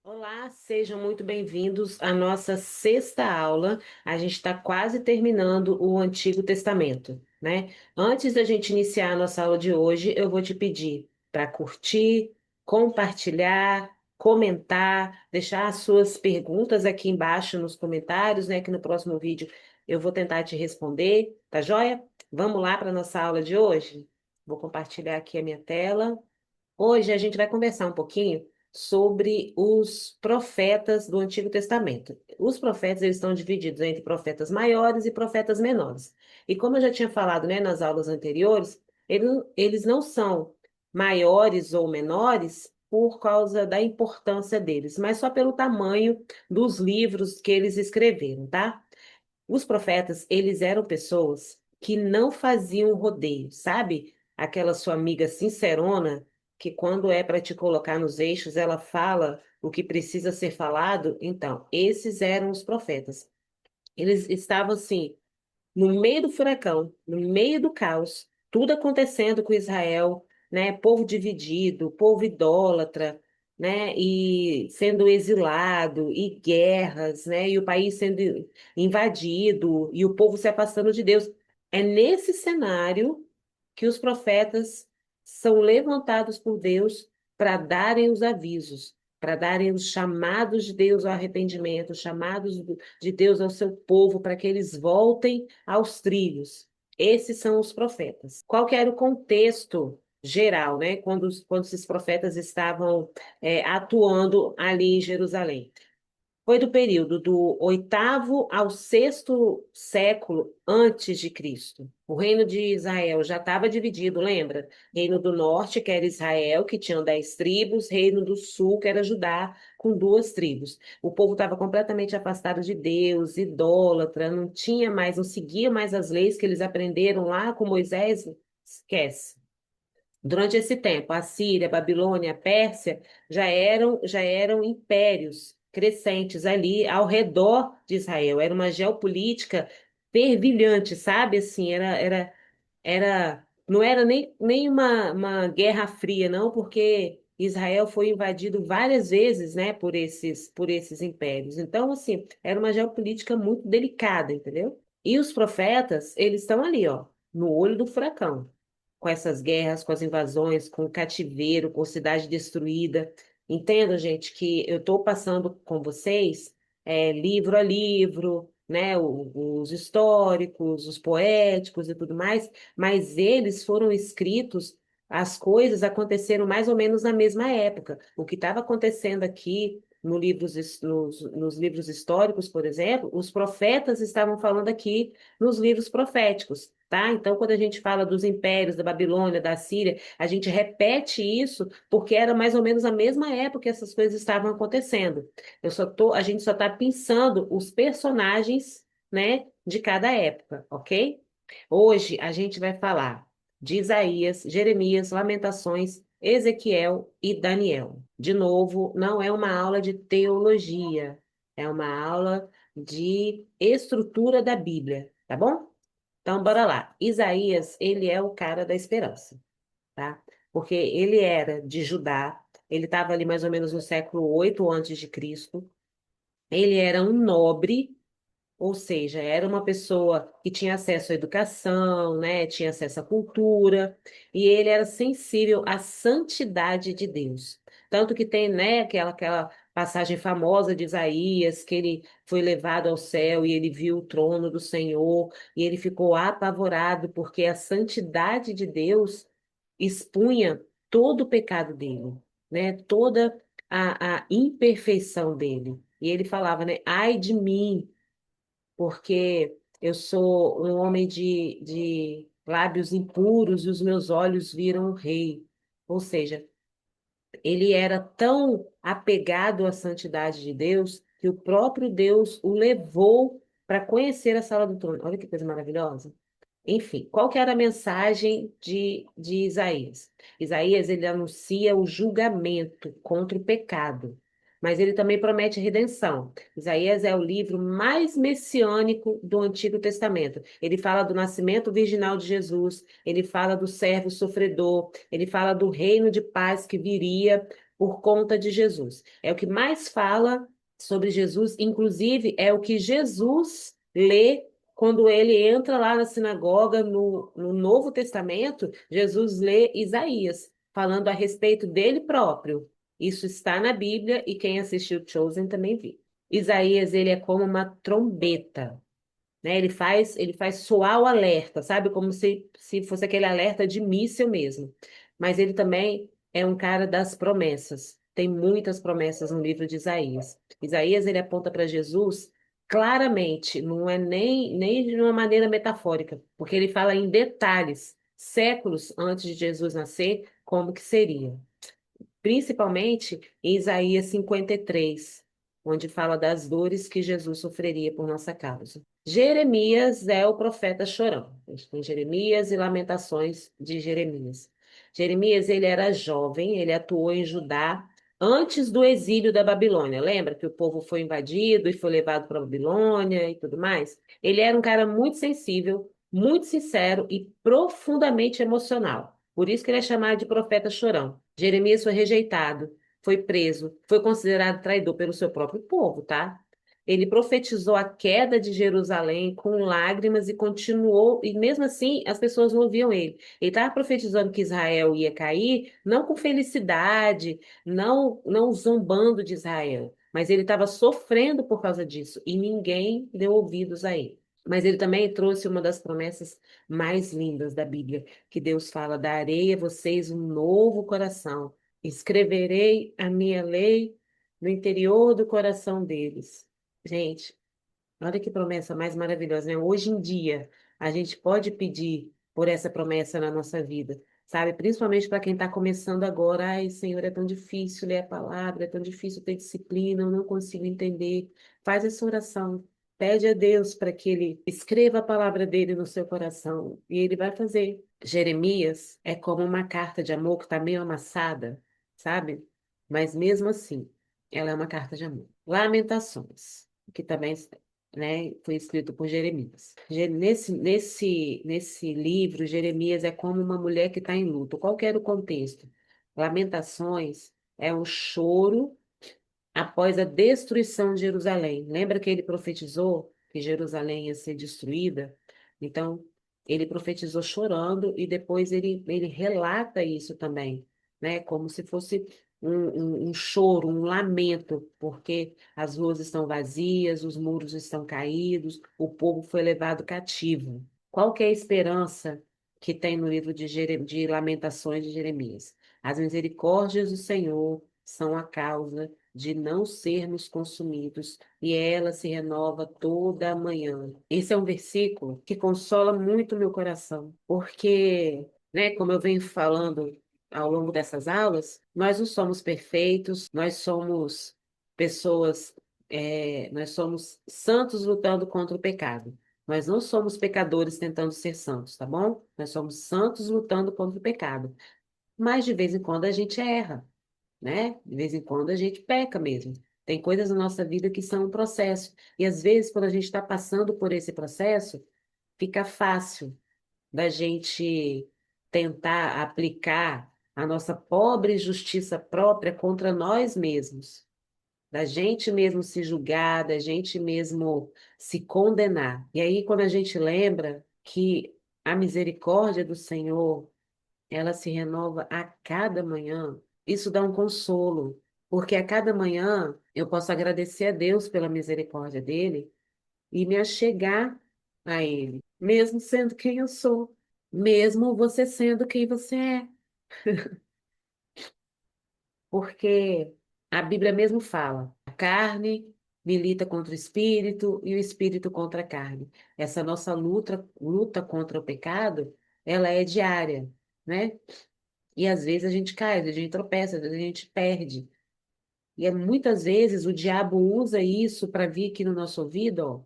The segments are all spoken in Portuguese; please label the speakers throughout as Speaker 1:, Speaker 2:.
Speaker 1: Olá, sejam muito bem-vindos à nossa sexta aula. A gente está quase terminando o Antigo Testamento, né? Antes da gente iniciar a nossa aula de hoje, eu vou te pedir para curtir, compartilhar, comentar, deixar as suas perguntas aqui embaixo nos comentários, né? Que no próximo vídeo eu vou tentar te responder, tá joia? Vamos lá para a nossa aula de hoje? Vou compartilhar aqui a minha tela. Hoje a gente vai conversar um pouquinho sobre os profetas do Antigo Testamento. Os profetas eles estão divididos entre profetas maiores e profetas menores. E como eu já tinha falado, né, nas aulas anteriores, eles não são maiores ou menores por causa da importância deles, mas só pelo tamanho dos livros que eles escreveram, tá? Os profetas, eles eram pessoas que não faziam rodeio, sabe? Aquela sua amiga sincerona, que quando é para te colocar nos eixos, ela fala o que precisa ser falado. Então, esses eram os profetas. Eles estavam assim, no meio do furacão, no meio do caos, tudo acontecendo com Israel, né? Povo dividido, povo idólatra, né? E sendo exilado, e guerras, né? E o país sendo invadido, e o povo se afastando de Deus. É nesse cenário que os profetas são levantados por Deus para darem os avisos, para darem os chamados de Deus ao arrependimento, os chamados de Deus ao seu povo, para que eles voltem aos trilhos. Esses são os profetas. Qual que era o contexto geral, né? Quando esses profetas estavam atuando ali em Jerusalém? Foi do período do oitavo ao sexto século antes de Cristo. O reino de Israel já estava dividido, lembra? Reino do norte, que era Israel, que tinha 10 tribos, reino do sul, que era Judá, com 2 tribos. O povo estava completamente afastado de Deus, idólatra, não tinha mais, não seguia mais as leis que eles aprenderam lá com Moisés. Esquece. Durante esse tempo, a Síria, a Babilônia, a Pérsia já eram impérios crescentes ali ao redor de Israel. Era uma geopolítica fervilhante, sabe? Assim, não era nem uma guerra fria, não, porque Israel foi invadido várias vezes, né, por esses impérios. Então, assim, era uma geopolítica muito delicada, entendeu? E os profetas, eles estão ali, ó, no olho do furacão, com essas guerras, com as invasões, com o cativeiro, com cidade destruída. Entendo, gente, que eu estou passando com vocês livro a livro, né, os históricos, os poéticos e tudo mais, mas eles foram escritos, as coisas aconteceram mais ou menos na mesma época. O que estava acontecendo aqui nos livros históricos, por exemplo, os profetas estavam falando aqui nos livros proféticos. Tá? Então, quando a gente fala dos impérios da Babilônia, da Síria, a gente repete isso porque era mais ou menos a mesma época que essas coisas estavam acontecendo. A gente só está pensando os personagens, né, de cada época, ok? Hoje a gente vai falar de Isaías, Jeremias, Lamentações, Ezequiel e Daniel. De novo, não é uma aula de teologia, é uma aula de estrutura da Bíblia, tá bom? Então, bora lá. Isaías, ele é o cara da esperança, tá? Porque ele era de Judá, ele estava ali mais ou menos no século 8 antes de Cristo. Ele era um nobre, ou seja, era uma pessoa que tinha acesso à educação, né? Tinha acesso à cultura, e ele era sensível à santidade de Deus. Tanto que tem, né, aquela passagem famosa de Isaías, que ele foi levado ao céu e ele viu o trono do Senhor, e ele ficou apavorado, porque a santidade de Deus expunha todo o pecado dele, né? Toda a imperfeição dele. E ele falava, né? Ai de mim, porque eu sou um homem de lábios impuros e os meus olhos viram o rei. Ou seja, ele era tão apegado à santidade de Deus que o próprio Deus o levou para conhecer a sala do trono. Olha que coisa maravilhosa. Enfim, qual que era a mensagem de Isaías? Isaías, ele anuncia o julgamento contra o pecado, mas ele também promete redenção. Isaías é o livro mais messiânico do Antigo Testamento. Ele fala do nascimento virginal de Jesus, ele fala do servo sofredor, ele fala do reino de paz que viria por conta de Jesus. É o que mais fala sobre Jesus, inclusive é o que Jesus lê quando ele entra lá na sinagoga no Novo Testamento. Jesus lê Isaías, falando a respeito dele próprio. Isso está na Bíblia e quem assistiu Chosen também viu. Isaías, ele é como uma trombeta, né? Ele faz soar o alerta, sabe? Como se fosse aquele alerta de míssil mesmo. Mas ele também é um cara das promessas. Tem muitas promessas no livro de Isaías. Isaías, ele aponta para Jesus claramente, não é nem de uma maneira metafórica, porque ele fala em detalhes, séculos antes de Jesus nascer, como que seria, principalmente em Isaías 53, onde fala das dores que Jesus sofreria por nossa causa. Jeremias é o profeta chorão. A gente tem Jeremias e Lamentações de Jeremias. Jeremias, ele era jovem, ele atuou em Judá antes do exílio da Babilônia. Lembra que o povo foi invadido e foi levado para a Babilônia e tudo mais? Ele era um cara muito sensível, muito sincero e profundamente emocional. Por isso que ele é chamado de profeta chorão. Jeremias foi rejeitado, foi preso, foi considerado traidor pelo seu próprio povo, tá? Ele profetizou a queda de Jerusalém com lágrimas e continuou, e mesmo assim as pessoas não ouviam ele. Ele estava profetizando que Israel ia cair, não com felicidade, não zombando de Israel, mas ele estava sofrendo por causa disso e ninguém deu ouvidos a ele. Mas ele também trouxe uma das promessas mais lindas da Bíblia, que Deus fala: darei a vocês um novo coração, escreverei a minha lei no interior do coração deles. Gente, olha que promessa mais maravilhosa, né? Hoje em dia, a gente pode pedir por essa promessa na nossa vida, sabe? Principalmente para quem está começando agora. Ai, Senhor, é tão difícil ler a palavra, é tão difícil ter disciplina, eu não consigo entender. Faz essa oração. Pede a Deus para que Ele escreva a palavra dele no seu coração e Ele vai fazer. Jeremias é como uma carta de amor que está meio amassada, sabe? Mas mesmo assim, ela é uma carta de amor. Lamentações, que também, né, foi escrito por Jeremias. Nesse livro, Jeremias é como uma mulher que está em luto. Qual que era o contexto? Lamentações é um choro após a destruição de Jerusalém. Lembra que ele profetizou que Jerusalém ia ser destruída? Então, ele profetizou chorando e depois ele relata isso também, né? Como se fosse um choro, um lamento, porque as ruas estão vazias, os muros estão caídos, o povo foi levado cativo. Qual que é a esperança que tem no livro de Lamentações de Jeremias? As misericórdias do Senhor são a causa de não sermos consumidos, e ela se renova toda manhã. Esse é um versículo que consola muito meu coração, porque, né, como eu venho falando ao longo dessas aulas, nós não somos perfeitos, nós somos pessoas, nós somos santos lutando contra o pecado. Nós não somos pecadores tentando ser santos, tá bom? Nós somos santos lutando contra o pecado. Mas de vez em quando a gente erra, né? De vez em quando a gente peca mesmo. Tem coisas na nossa vida que são um processo. E às vezes, quando a gente está passando por esse processo, fica fácil da gente tentar aplicar a nossa pobre justiça própria contra nós mesmos. Da gente mesmo se julgar, da gente mesmo se condenar. E aí, quando a gente lembra que a misericórdia do Senhor ela se renova a cada manhã. Isso dá um consolo, porque a cada manhã eu posso agradecer a Deus pela misericórdia dele e me achegar a ele, mesmo sendo quem eu sou, mesmo você sendo quem você é, porque a Bíblia mesmo fala, a carne milita contra o espírito e o espírito contra a carne. Essa nossa luta contra o pecado, ela é diária, né? E às vezes a gente cai, às vezes a gente tropeça, às vezes a gente perde. E muitas vezes o diabo usa isso para vir aqui no nosso ouvido, ó,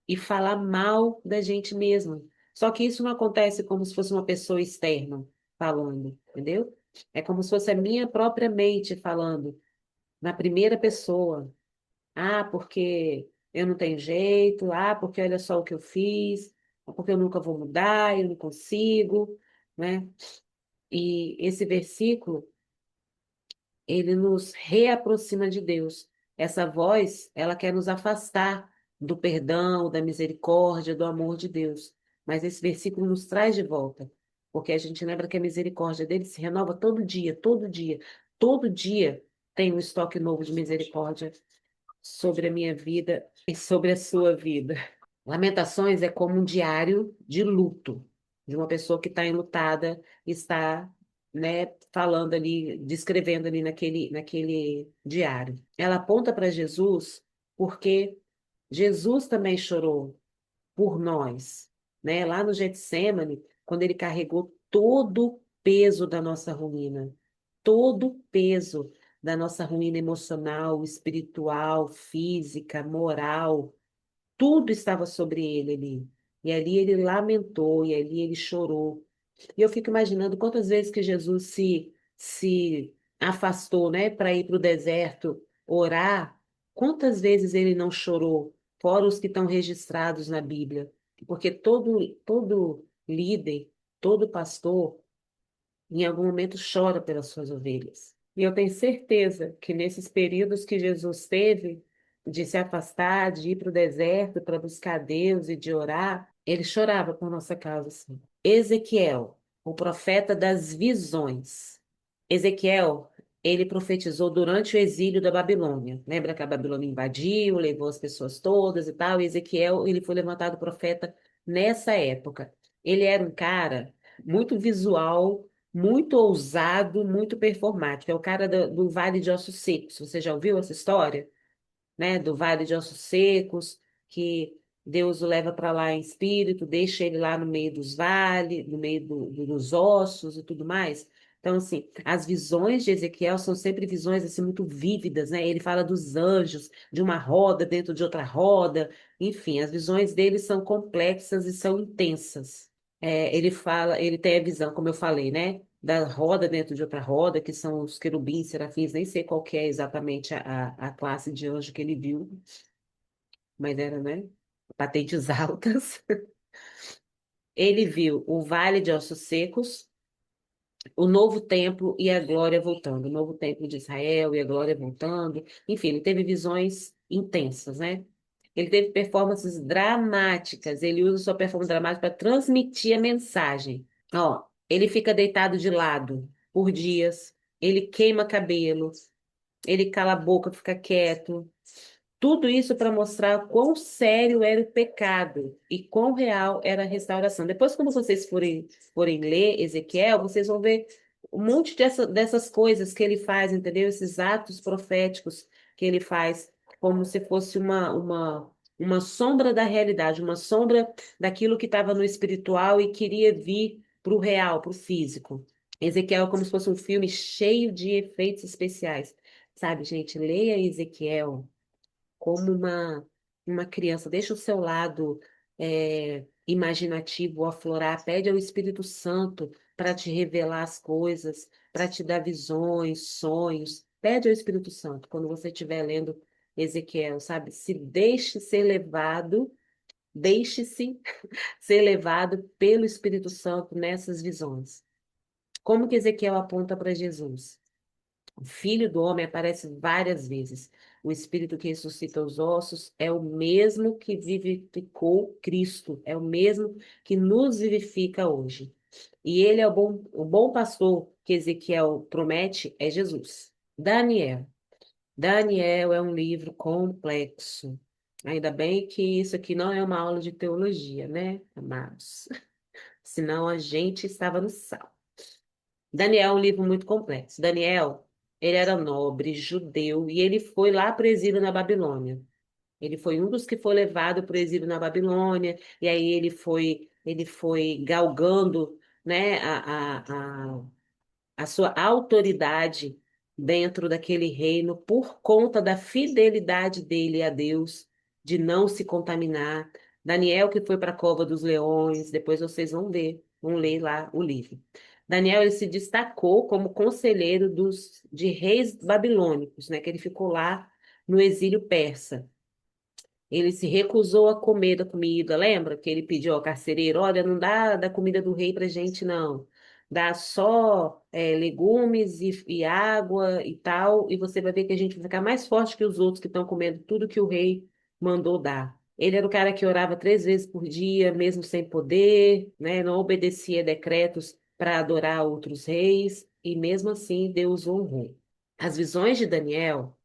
Speaker 1: e falar mal da gente mesmo. Só que isso não acontece como se fosse uma pessoa externa falando, entendeu? É como se fosse a minha própria mente falando, na primeira pessoa. Ah, porque eu não tenho jeito, ah, porque olha só o que eu fiz, porque eu nunca vou mudar, eu não consigo, né? E esse versículo ele nos reaproxima de Deus. Essa voz, ela quer nos afastar do perdão, da misericórdia, do amor de Deus. Mas esse versículo nos traz de volta, porque a gente lembra que a misericórdia dele se renova todo dia, todo dia. Todo dia tem um estoque novo de misericórdia sobre a minha vida e sobre a sua vida. Lamentações é como um diário de luto de uma pessoa que está enlutada, está, né, falando ali, descrevendo ali naquele diário. Ela aponta para Jesus porque Jesus também chorou por nós, né? Lá no Getsêmani, quando ele carregou todo o peso da nossa ruína, todo o peso da nossa ruína emocional, espiritual, física, moral, tudo estava sobre ele ali. E ali ele lamentou, e ali ele chorou. E eu fico imaginando quantas vezes que Jesus se afastou, né, para ir para o deserto orar, quantas vezes ele não chorou, fora os que estão registrados na Bíblia. Porque todo líder, todo pastor, em algum momento chora pelas suas ovelhas. E eu tenho certeza que nesses períodos que Jesus teve de se afastar, de ir para o deserto para buscar Deus e de orar, ele chorava por nossa causa, sim. Ezequiel, o profeta das visões. Ezequiel, ele profetizou durante o exílio da Babilônia. Lembra que a Babilônia invadiu, levou as pessoas todas e tal, e Ezequiel, ele foi levantado profeta nessa época. Ele era um cara muito visual, muito ousado, muito performático. É o cara do Vale de Ossos Secos. Você já ouviu essa história? Né? Do Vale de Ossos Secos, que Deus o leva para lá em espírito, deixa ele lá no meio dos vales, no meio dos ossos e tudo mais. Então, assim, as visões de Ezequiel são sempre visões assim muito vívidas, né? Ele fala dos anjos, de uma roda dentro de outra roda, enfim, as visões dele são complexas e são intensas. Ele fala, ele tem a visão, como eu falei, né? Da roda dentro de outra roda, que são os querubins, serafins, nem sei qual que é exatamente a classe de anjo que ele viu, mas era, né? Patentes altas. Ele viu o vale de ossos secos, o novo templo e a glória voltando, o novo templo de Israel e a glória voltando. Enfim, ele teve visões intensas, né? Ele teve performances dramáticas, ele usa sua performance dramática para transmitir a mensagem. Ó, ele fica deitado de lado por dias, ele queima cabelo, ele cala a boca, fica quieto. Tudo isso para mostrar quão sério era o pecado e quão real era a restauração. Depois, quando vocês forem ler Ezequiel, vocês vão ver um monte dessas coisas que ele faz, entendeu? Esses atos proféticos que ele faz, como se fosse uma sombra da realidade, uma sombra daquilo que estava no espiritual e queria vir para o real, para o físico. Ezequiel é como se fosse um filme cheio de efeitos especiais. Sabe, gente, leia Ezequiel como uma criança. Deixa o seu lado imaginativo aflorar. Pede ao Espírito Santo para te revelar as coisas, para te dar visões, sonhos. Pede ao Espírito Santo quando você estiver lendo Ezequiel, sabe? Se deixe ser levado, deixe-se ser levado pelo Espírito Santo nessas visões. Como que Ezequiel aponta para Jesus? O Filho do Homem aparece várias vezes. O Espírito que ressuscita os ossos é o mesmo que vivificou Cristo, é o mesmo que nos vivifica hoje. E ele é o bom pastor que Ezequiel promete, é Jesus. Daniel. Daniel é um livro complexo. Ainda bem que isso aqui não é uma aula de teologia, né, amados? Senão a gente estava no sal. Daniel é um livro muito complexo. Daniel, ele era nobre, judeu, e ele foi lá para o exílio na Babilônia. Ele foi um dos que foi levado para o exílio na Babilônia, e aí ele foi galgando, né, a sua autoridade dentro daquele reino por conta da fidelidade dele a Deus, de não se contaminar. Daniel que foi para a cova dos leões, depois vocês vão ver, vão ler lá o livro. Daniel ele se destacou como conselheiro de reis babilônicos, né, que ele ficou lá no exílio persa. Ele se recusou a comer da comida, lembra que ele pediu ao carcereiro, olha, não dá da comida do rei para gente, não. dá só legumes e água e tal, e você vai ver que a gente vai ficar mais forte que os outros que estão comendo tudo que o rei mandou dar. Ele era o cara que orava 3 vezes por dia, mesmo sem poder, né? Não obedecia decretos para adorar outros reis, e mesmo assim Deus o honrou. As visões de Daniel,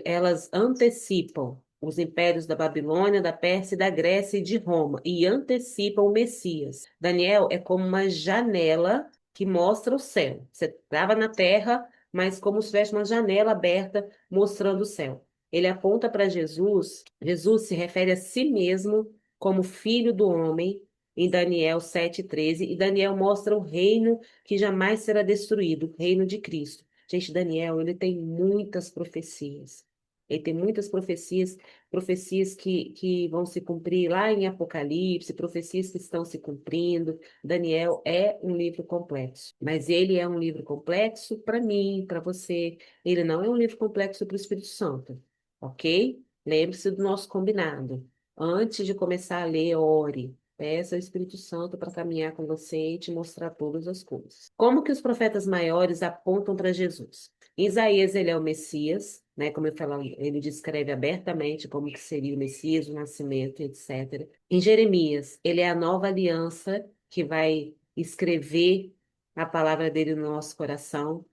Speaker 1: elas antecipam os impérios da Babilônia, da Pérsia, da Grécia e de Roma, e antecipam o Messias. Daniel é como uma janela que mostra o céu. Você estava na terra, mas como se tivesse uma janela aberta mostrando o céu. Ele aponta para Jesus. Jesus se refere a si mesmo como filho do homem em Daniel 7,13, e Daniel mostra o reino que jamais será destruído, o reino de Cristo. Gente, Daniel, ele tem muitas profecias. Ele tem muitas profecias, profecias que vão se cumprir lá em Apocalipse, profecias que estão se cumprindo. Daniel é um livro complexo, mas ele é um livro complexo para mim, para você. Ele não é um livro complexo para o Espírito Santo, ok? Lembre-se do nosso combinado. Antes de começar a ler, ore. Peça ao Espírito Santo para caminhar com você e te mostrar todas as coisas. Como que os profetas maiores apontam para Jesus? Em Isaías, ele é o Messias, né? Como eu falei, ele descreve abertamente como que seria o Messias, o nascimento, etc. Em Jeremias, ele é a nova aliança que vai escrever a palavra dele no nosso coração.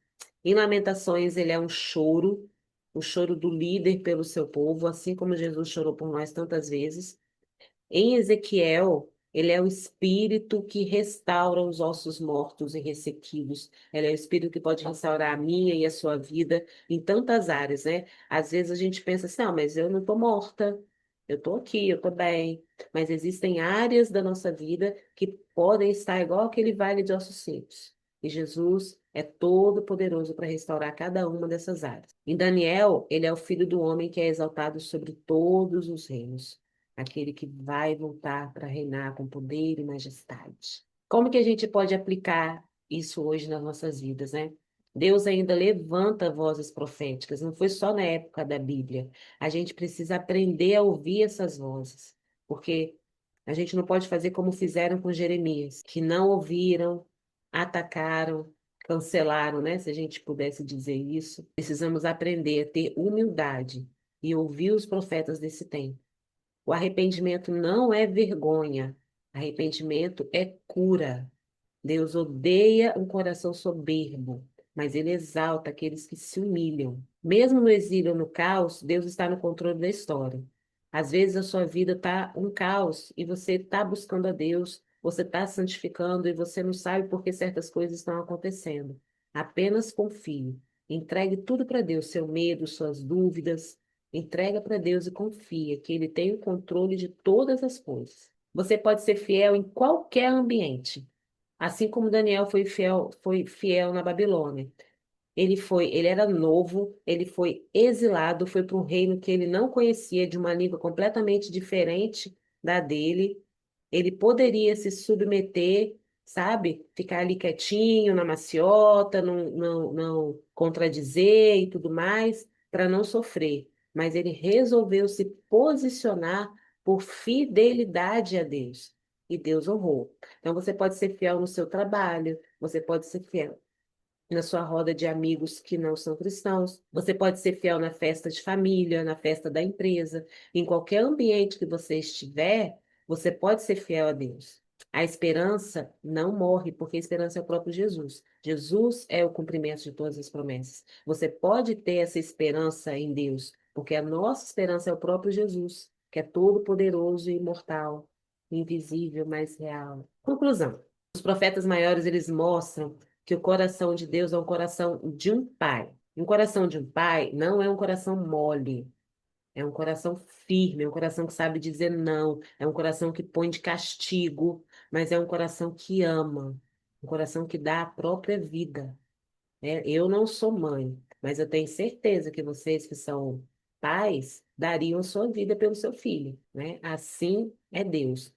Speaker 1: Em Lamentações, ele é um choro, o choro do líder pelo seu povo, assim como Jesus chorou por nós tantas vezes. Em Ezequiel, ele é o espírito que restaura os ossos mortos e ressequidos. Ele é o espírito que pode restaurar a minha e a sua vida em tantas áreas, né? Às vezes a gente pensa assim, não, mas eu não estou morta, eu estou aqui, eu estou bem. Mas existem áreas da nossa vida que podem estar igual aquele vale de ossos secos. E Jesus é todo poderoso para restaurar cada uma dessas áreas. Em Daniel, ele é o filho do homem que é exaltado sobre todos os reinos, aquele que vai voltar para reinar com poder e majestade. Como que a gente pode aplicar isso hoje nas nossas vidas, né? Deus ainda levanta vozes proféticas, não foi só na época da Bíblia. A gente precisa aprender a ouvir essas vozes, porque a gente não pode fazer como fizeram com Jeremias, que não ouviram, atacaram, cancelaram, né? Se a gente pudesse dizer isso. Precisamos aprender a ter humildade e ouvir os profetas desse tempo. O arrependimento não é vergonha. Arrependimento é cura. Deus odeia um coração soberbo, mas ele exalta aqueles que se humilham. Mesmo no exílio ou no caos, Deus está no controle da história. Às vezes a sua vida está um caos e você está buscando a Deus, você está santificando e você não sabe por que certas coisas estão acontecendo. Apenas confie. Entregue tudo para Deus, seu medo, suas dúvidas. Entrega para Deus e confia que Ele tem o controle de todas as coisas. Você pode ser fiel em qualquer ambiente. Assim como Daniel foi fiel na Babilônia. Ele era novo, ele foi exilado, foi para um reino que ele não conhecia, de uma língua completamente diferente da dele. Ele poderia se submeter, sabe? Ficar ali quietinho, na maciota, não contradizer e tudo mais, para não sofrer. Mas ele resolveu se posicionar por fidelidade a Deus. E Deus honrou. Então, você pode ser fiel no seu trabalho, você pode ser fiel na sua roda de amigos que não são cristãos. Você pode ser fiel na festa de família, na festa da empresa, em qualquer ambiente que você estiver, você pode ser fiel a Deus. A esperança não morre, porque a esperança é o próprio Jesus. Jesus é o cumprimento de todas as promessas. Você pode ter essa esperança em Deus, porque a nossa esperança é o próprio Jesus, que é todo poderoso e imortal, invisível, mas real. Conclusão. Os profetas maiores, eles mostram que o coração de Deus é um coração de um pai. Um coração de um pai não é um coração mole, é um coração firme, é um coração que sabe dizer não, é um coração que põe de castigo, mas é um coração que ama, um coração que dá a própria vida, né? Eu não sou mãe, mas eu tenho certeza que vocês que são pais dariam sua vida pelo seu filho, né? Assim é Deus.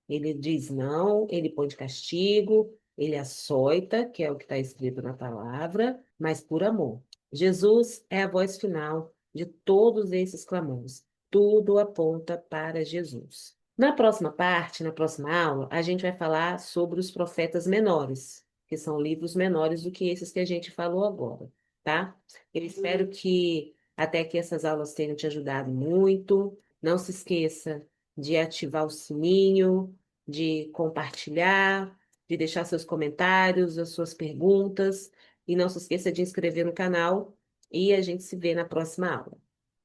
Speaker 1: Ele diz não, ele põe de castigo, ele açoita, que é o que está escrito na palavra, mas por amor. Jesus é a voz final de todos esses clamores. Tudo aponta para Jesus. Na próxima parte, na próxima aula, a gente vai falar sobre os profetas menores. que são livros menores do que esses que a gente falou agora, tá? Eu espero que até que essas aulas tenham te ajudado muito. Não se esqueça de ativar o sininho, de compartilhar, de deixar seus comentários, as suas perguntas, e não se esqueça de inscrever no canal, e a gente se vê na próxima aula.